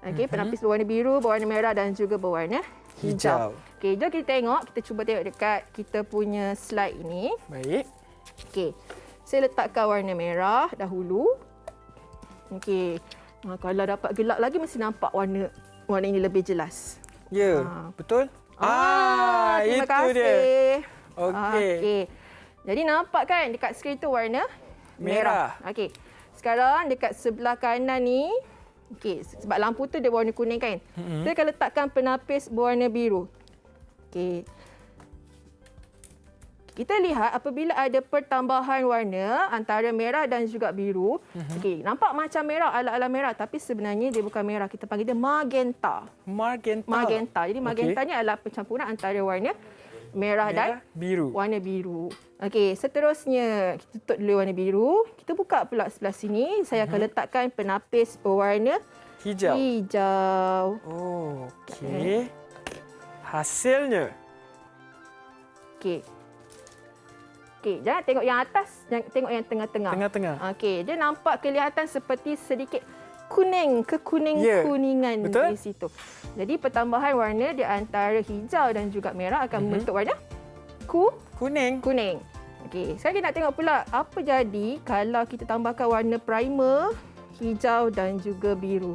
Okey, penapis berwarna biru, berwarna merah dan juga berwarna hijau. Okey, jom kita tengok. Kita cuba tengok dekat kita punya slide ini. Baik. Okey, saya letakkan warna merah dahulu. Okey, kalau dapat gelap lagi mesti nampak warna ini lebih jelas. Ya, betul. Terima itu kasih. Dia. Okey. Jadi nampak kan dekat skrin tu warna merah. Okey. Sekarang dekat sebelah kanan ni, okey, sebab lampu tu dia warna kuning kan. Kita akan letakkan penapis berwarna biru. Okey. Kita lihat apabila ada pertambahan warna antara merah dan juga biru. Okey, nampak macam merah, ala-ala merah tapi sebenarnya dia bukan merah. Kita panggil dia magenta. Magenta. Jadi magenta ni adalah pencampuran antara warna merah dan biru. Warna biru. Okey, seterusnya kita tutup dulu warna biru. Kita buka pula sebelah sini. Saya akan letakkan penapis berwarna hijau. Oh, okey. Hasilnya. Okey. Okey, jangan tengok yang atas, jangan tengok yang tengah-tengah. Tengah-tengah. Okey, dia nampak kelihatan seperti sedikit kuningan di situ. Jadi pertambahan warna di antara hijau dan juga merah akan membentuk warna kuning. Okey, sekarang kita nak tengok pula apa jadi kalau kita tambahkan warna primer hijau dan juga biru.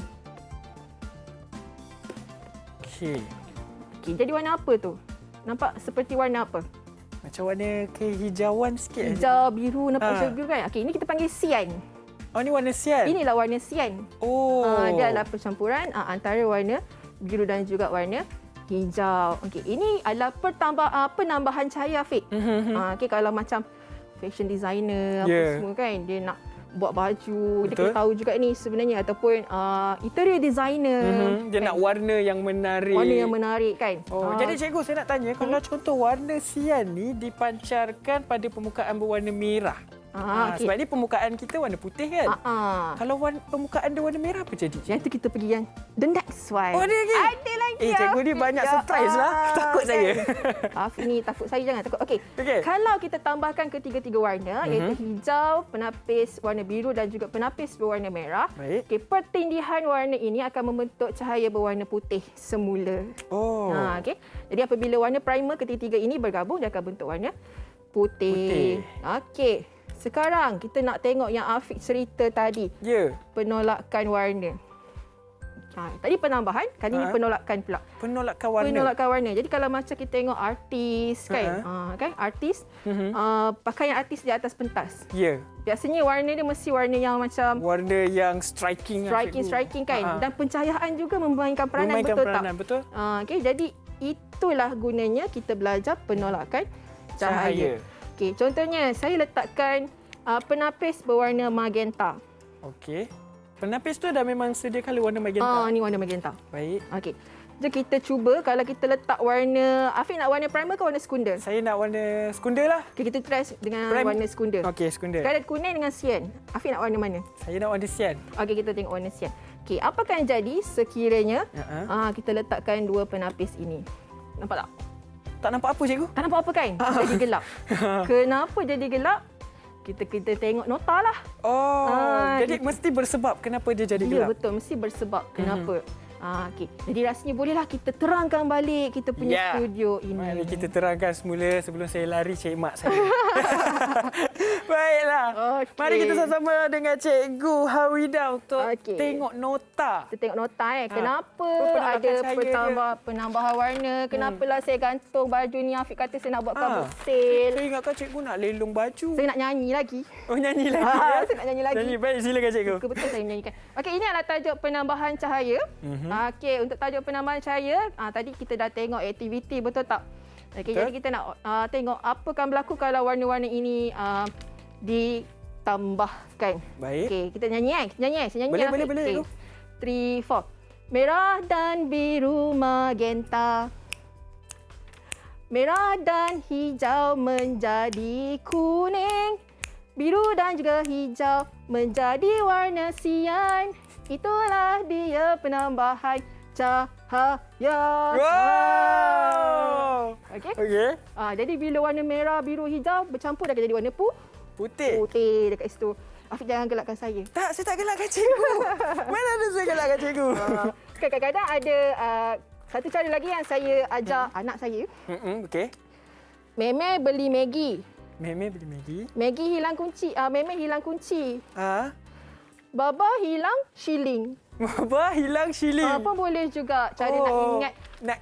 Okey. Okey, jadi warna apa tu? Nampak seperti warna apa? Macam warna kehijauan sikit. Hijau, biru, nampak macam biru kan? Okey, ini kita panggil sian. Oh, ni warna sian. Inilah warna sian. Oh. Dia adalah percampuran antara warna biru dan juga warna hijau. Okey, ini adalah penambahan cahaya, Afiq. Okey, kalau macam fashion designer apa semua kan, dia nak buat baju, dia kena tahu juga ni sebenarnya, ataupun interior designer. Dia kan? nak warna yang menarik. Warna yang menarik kan. Jadi cikgu, saya nak tanya, kalau contoh warna sian ni dipancarkan pada permukaan berwarna merah. Okay. Sebab ni permukaan kita warna putih kan? Kalau permukaan dia warna merah, apa jadi? Yang tu kita pergi yang the next one. Oh, ada lagi? Ada lagi. Cikgu ni banyak surprise lah. Takut saya. Ini takut saya, jangan takut. Okey. Kalau kita tambahkan ketiga-tiga warna, iaitu hijau, penapis warna biru dan juga penapis berwarna merah. Baik. Okey, pertindihan warna ini akan membentuk cahaya berwarna putih semula. Okey. Jadi apabila warna primer ketiga-tiga ini bergabung, dia akan bentuk warna putih. Okey. Sekarang kita nak tengok yang Afiq cerita tadi. Penolakan warna. Tadi penambahan, kali ini penolakan pula. Penolakan warna. Penolakan warna. Jadi kalau macam kita tengok artis kan, kan artis pakaian artis di atas pentas. Biasanya warna dia mesti warna yang macam warna yang striking kan. Dan pencahayaan juga memainkan peranan, betul tak? Okey, jadi itulah gunanya kita belajar penolakan cahaya. Okey, contohnya saya letakkan penapis berwarna magenta. Okey. Penapis tu dah memang sedia kala warna magenta. Ni warna magenta. Baik. Okey. Jadi kita cuba kalau kita letak warna, Afiq nak warna primer ke warna sekunder? Saya nak warna sekunder lah. Okey, kita try dengan warna sekunder. Okey, sekunder. Karet kuning dengan sian. Afiq nak warna mana? Saya nak warna sian. Okey, kita tengok warna sian. Okey, apa akan jadi sekiranya kita letakkan dua penapis ini? Nampak tak? Tak nampak apa, cikgu? Tak nampak apa kan? Jadi gelap. Kenapa jadi gelap? Kita tengok nota lah. Jadi mesti bersebab kenapa dia jadi Ya, gelap? betul. Mesti bersebab kenapa. Okey. Jadi rasanya bolehlah kita terangkan balik kita punya studio ini. Mari kita terangkan semula sebelum saya lari cari mak saya. Baiklah. Mari kita sama-sama dengan Cikgu Hawida untuk tengok nota. Kita tengok nota Kenapa ada penambahan warna? Kenapalah saya gantung baju ni? Afiq kata saya nak buat kabut sale. Saya ingatkan cikgu nak lelong baju. Saya nak nyanyi lagi. Oh, nyanyi lagi. Saya nak nyanyi lagi. Baik, silakan cikgu. Betul saya menyanyikan. Okey, ini adalah tajuk penambahan cahaya. Okey, untuk tajuk penambahan cahaya, tadi kita dah tengok aktiviti, betul tak? Okey, jadi kita nak tengok apa akan berlaku kalau warna-warna ini ditambahkan. Baik. Okey, kita nyanyi Saya nyanyi. Boleh. 3, 4. Merah dan biru magenta. Merah dan hijau menjadi kuning. Biru dan juga hijau menjadi warna sian. Itulah dia penambahan cahaya. Wow! Okey. Jadi bila warna merah, biru, hijau bercampur dah jadi warna putih. Putih dekat situ. Afiq jangan gelakkan saya. Tak, saya tak gelakkan cikgu. Mana ada saya gelakkan cikgu? Kadang-kadang ada satu cara lagi yang saya ajar anak saya. Okey. Meme beli Maggi. Meme beli Maggi. Maggi hilang kunci. Meme hilang kunci. Baba hilang shilling. Baba hilang shilling. Apa boleh juga cara nak ingat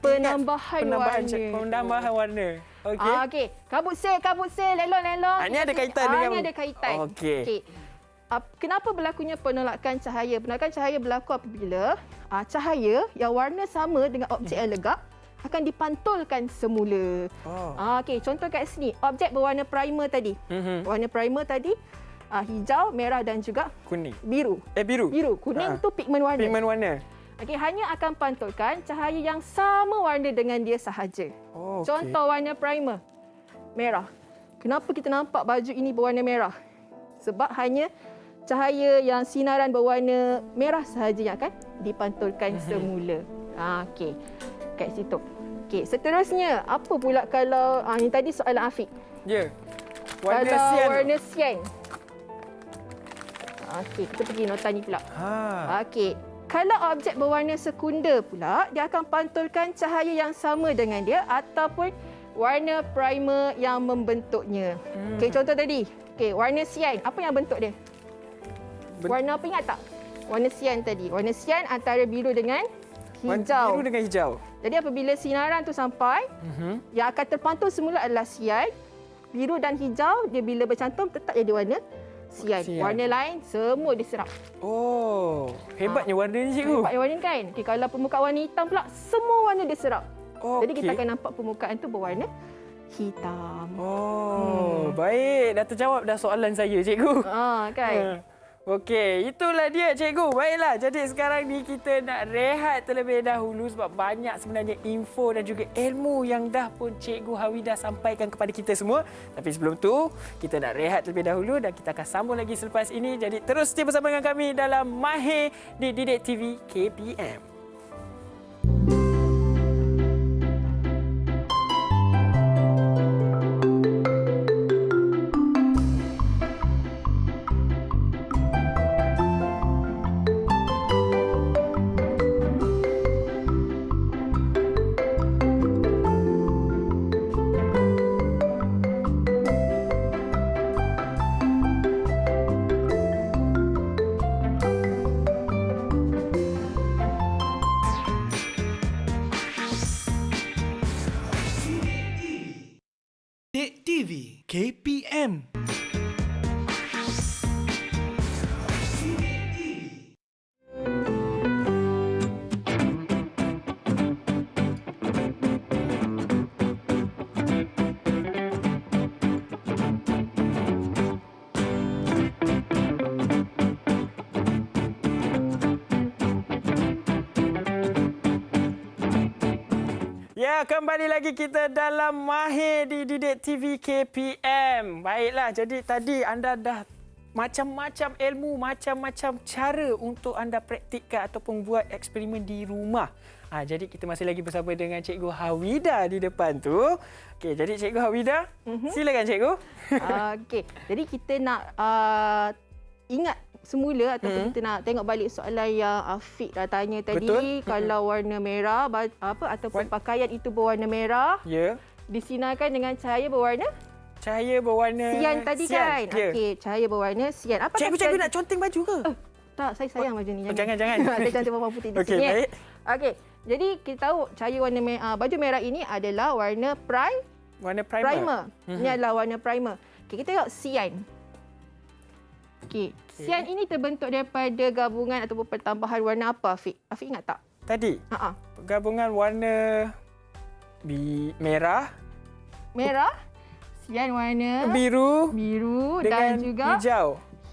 penambahan warna. Okey. Okey. Kabut sel, lelong. Ini ada kaitan dengan... Ini ada kaitan. Okey. Kenapa berlakunya penolakan cahaya? Penolakan cahaya berlaku apabila cahaya yang warna sama dengan objek yang legap akan dipantulkan semula. Okey, contoh kat sini, objek berwarna primer tadi. Warna primer tadi hijau, merah dan juga kuning. Biru. Biru. Kuning tu pigmen warna. Okey, hanya akan pantulkan cahaya yang sama warna dengan dia sahaja. Contoh warna primer, merah. Kenapa kita nampak baju ini berwarna merah? Sebab hanya cahaya yang sinaran berwarna merah sahaja yang akan dipantulkan semula. Okey, kat situ. Okey, seterusnya, apa pula kalau ini tadi soalan Afiq. Warna sian. Okey, kita pergi nota ni pula. Okey. Kalau objek berwarna sekunder pula, dia akan pantulkan cahaya yang sama dengan dia ataupun warna primer yang membentuknya. Okey, contoh tadi. Okey, warna sian. Apa yang bentuk dia? Warna apa, ingat tak? Warna sian tadi. Warna sian antara biru dengan hijau. Jadi apabila sinaran tu sampai, yang akan terpantul semula adalah sian. Biru dan hijau, dia bila bercantum tetap jadi warna sian. Sian. Warna lain semua diserap. Oh, hebatnya warna ni cikgu. Nampak warna kan? Okay, kalau permukaan warna hitam pula, semua warna diserap. Jadi kita Okey. akan nampak permukaan tu berwarna hitam. Baik. Dah terjawab dah soalan saya, cikgu. Kan? Okey, itulah dia cikgu. Baiklah, jadi sekarang ni kita nak rehat terlebih dahulu sebab banyak sebenarnya info dan juga ilmu yang dah pun Cikgu Hawida sampaikan kepada kita semua. Tapi sebelum tu, kita nak rehat terlebih dahulu dan kita akan sambung lagi selepas ini. Jadi terus setia bersama dengan kami dalam Mahir di Didik TV KPM. Didik TV KPM. Ya, kembali lagi kita dalam Mahir di Didik TV KPM. Baiklah, jadi tadi anda dah macam-macam ilmu, macam-macam cara untuk anda praktikkan ataupun buat eksperimen di rumah. Jadi kita masih lagi bersama dengan Cikgu Hawida di depan tu. Okey, jadi Cikgu Hawida, silakan Cikgu. Okey, jadi kita nak ingat semula ataupun kita nak tengok balik soalan yang Afiq dah tanya tadi. Betul. Kalau warna merah ataupun pakaian itu berwarna merah, Ya, disinarkan dengan cahaya berwarna cahaya berwarna sian tadi kan? Ya. Okey, cahaya berwarna sian. Apa Cikgu nak conteng baju ke? Tak, saya sayang baju ni. Jangan. Saya cantik bawang putih di Okey, sini. baik. Okey, jadi kita tahu cahaya warna baju merah ini adalah warna Warna primer. Ini adalah warna primer. Okey, kita tengok sian. Okey, sian ini terbentuk daripada gabungan ataupun pertambahan warna apa, Afiq? Afiq ingat tak? Tadi, Ha. gabungan warna merah, Merah, sian warna biru biru dengan dan juga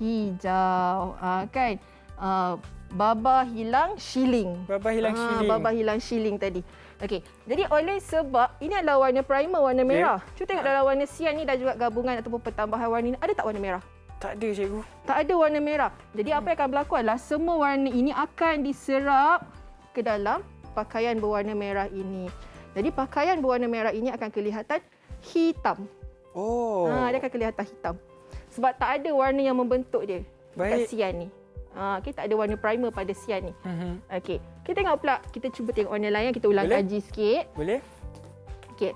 hijau. Kan? Baba hilang shilling. Baba hilang shilling. Baba hilang shilling tadi. Okey. Jadi oleh sebab ini adalah warna primer, warna merah. Cuba tengok dalam warna sian ni dan juga gabungan ataupun pertambahan warna ni, ada tak warna merah? Tak ada, cikgu. Tak ada warna merah. Jadi apa yang akan berlaku adalah semua warna ini akan diserap ke dalam pakaian berwarna merah ini. Jadi pakaian berwarna merah ini akan kelihatan hitam. Dia akan kelihatan hitam. Sebab tak ada warna yang membentuk dia dekat Baik. sian ni. Kita tak ada warna primer pada sian ni. Okey. Kita tengok pula, kita cuba tengok warna lain, kita ulang Boleh? kaji sikit. Boleh? Okey.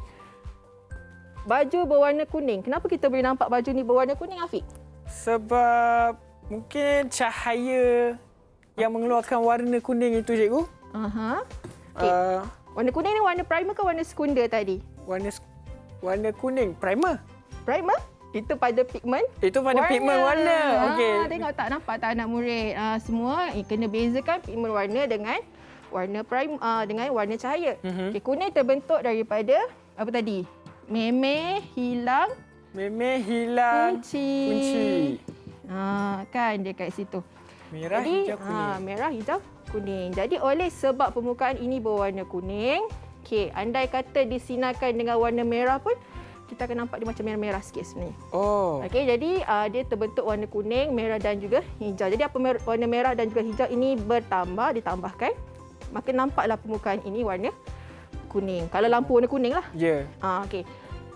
Baju berwarna kuning. Kenapa kita boleh nampak baju ni berwarna kuning, Afiq? Sebab mungkin cahaya yang mengeluarkan warna kuning itu, cikgu. Okey. Warna kuning ni warna primer ke warna sekunder tadi? Warna kuning, primer. Primer? Itu pada pigmen Itu pada pigmen warna. Okey. Tengok tak, nampak tak anak murid? Semua kena bezakan pigmen warna dengan warna dengan warna cahaya. Okey, kuning terbentuk daripada apa tadi? Memeh hilang kunci. Kan dia kat situ. Merah, Jadi, hijau, kuning. merah, hijau, kuning. Jadi oleh sebab permukaan ini berwarna kuning, okey, andai kata disinarkan dengan warna merah pun, kita akan nampak dia macam merah-merah sikit sebenarnya. Okey, jadi dia terbentuk warna kuning, merah dan juga hijau. Jadi apa warna merah dan juga hijau ini ditambahkan, maka nampaklah permukaan ini warna kuning. Kalau lampu warna kuning lah. Ya. Okey.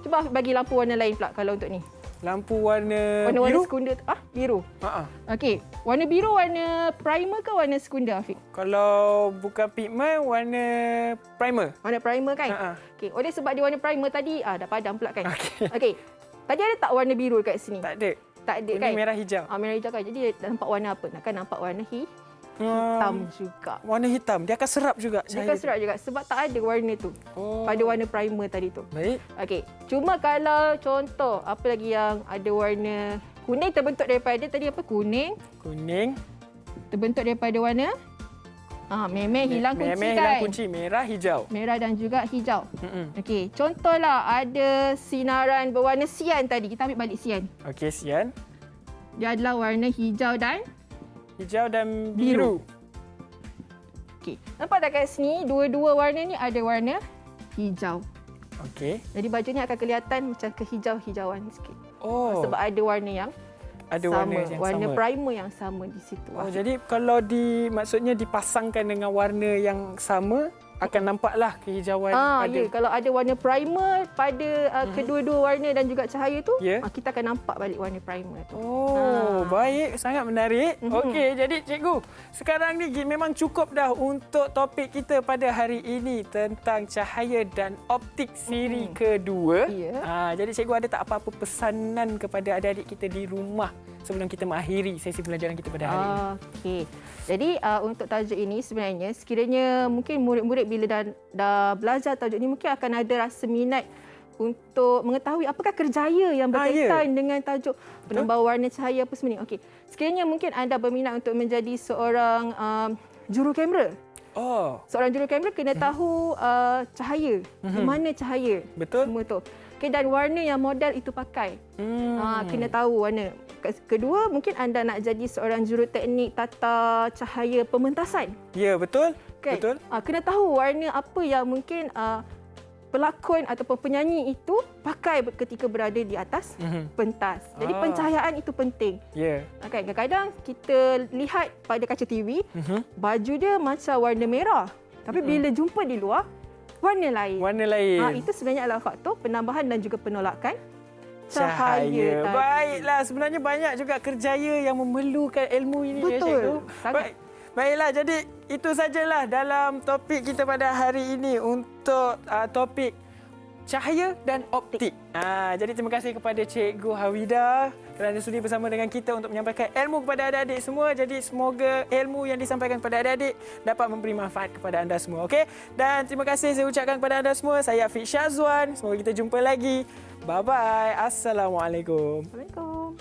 Cuba bagi lampu warna lain pula kalau untuk ni. Lampu warna Warna biru. sekunder. Biru. Ha. Okey. Warna biru warna primer ke warna sekunder, Afiq? Kalau bukan pigmen, warna primer. Warna primer kan? Ha. Okey, oleh sebab dia warna primer tadi, dah padam pula kan? Okey. Okey. Tadi ada tak warna biru kat sini? Tak ada. Tak ada Kuning, kan? merah, hijau. Merah hijau kan. Jadi dia nampak warna apa? Akan nampak warna hitam juga. Warna hitam. Dia akan serap juga Dia cahaya. akan serap juga sebab tak ada warna tu pada warna primer tadi tu. Baik. Okey, cuma kalau contoh apa lagi yang ada warna kuning terbentuk daripada tadi apa kuning Kuning. terbentuk daripada warna memeh hilang kunci Memeh kan. hilang kunci. Merah, hijau. Merah dan juga hijau. Mm-mm. Okey, contohlah ada sinaran berwarna sian tadi. Kita ambil balik sian. Okey, sian. Dia adalah warna hijau dan Hijau dan Biru. biru. okey. Nampak tak kat sini dua-dua warna ni ada warna hijau. Okey. Jadi bajunya akan kelihatan macam kehijau-hijauan sikit. Oh, Sebab ada warna yang ada sama, warna yang warna sama. primer yang sama di situ. Oh, jadi kalau maksudnya dipasangkan dengan warna yang sama, akan nampaklah kehijauan pada... Ya, kalau ada warna primer pada kedua-dua warna dan juga cahaya tu, Ya. kita akan nampak balik warna primer tu. Oh, baik. Sangat menarik. Okey, jadi cikgu, sekarang ni memang cukup dah untuk topik kita pada hari ini tentang cahaya dan optik siri kedua. Ya. Jadi cikgu ada tak apa-apa pesanan kepada adik-adik kita di rumah sebelum kita mengakhiri sesi pelajaran kita pada hari ini? Okey. Jadi untuk tajuk ini sebenarnya sekiranya mungkin murid-murid bila dah belajar tajuk ini mungkin akan ada rasa minat untuk mengetahui apakah kerjaya yang berkaitan dengan tajuk penambah warna cahaya apa semua ni. Okey. Sekiranya mungkin anda berminat untuk menjadi seorang jurukamera. Oh, Seorang jurukamera kena tahu cahaya, di mana cahaya. betul. Semua tu. Okay, dan warna yang model itu pakai. Kena tahu warna. Kedua, mungkin anda nak jadi seorang juruteknik tata cahaya pementasan. Ya, betul. Kan? Betul. Kena tahu warna apa yang mungkin pelakon ataupun penyanyi itu pakai ketika berada di atas pentas. Jadi pencahayaan itu penting. Ya. Kan? Kadang-kadang kita lihat pada kaca TV, baju dia macam warna merah. Tapi bila jumpa di luar, warna lain. Warna lain. Itu sebenarnya adalah faktor penambahan dan juga penolakan cahaya. Tadi. Baiklah, sebenarnya banyak juga kerjaya yang memerlukan ilmu ini. Betul. Ya, cikgu. Sangat. Baiklah, jadi itu sajalah dalam topik kita pada hari ini untuk topik cahaya dan optik. Jadi terima kasih kepada Cikgu Hawida kerana sudi bersama dengan kita untuk menyampaikan ilmu kepada adik-adik semua. Jadi semoga ilmu yang disampaikan kepada adik-adik dapat memberi manfaat kepada anda semua. Okey? Dan terima kasih saya ucapkan kepada anda semua. Saya Afiq Syazwan. Semoga kita jumpa lagi. Bye-bye. Assalamualaikum. Assalamualaikum.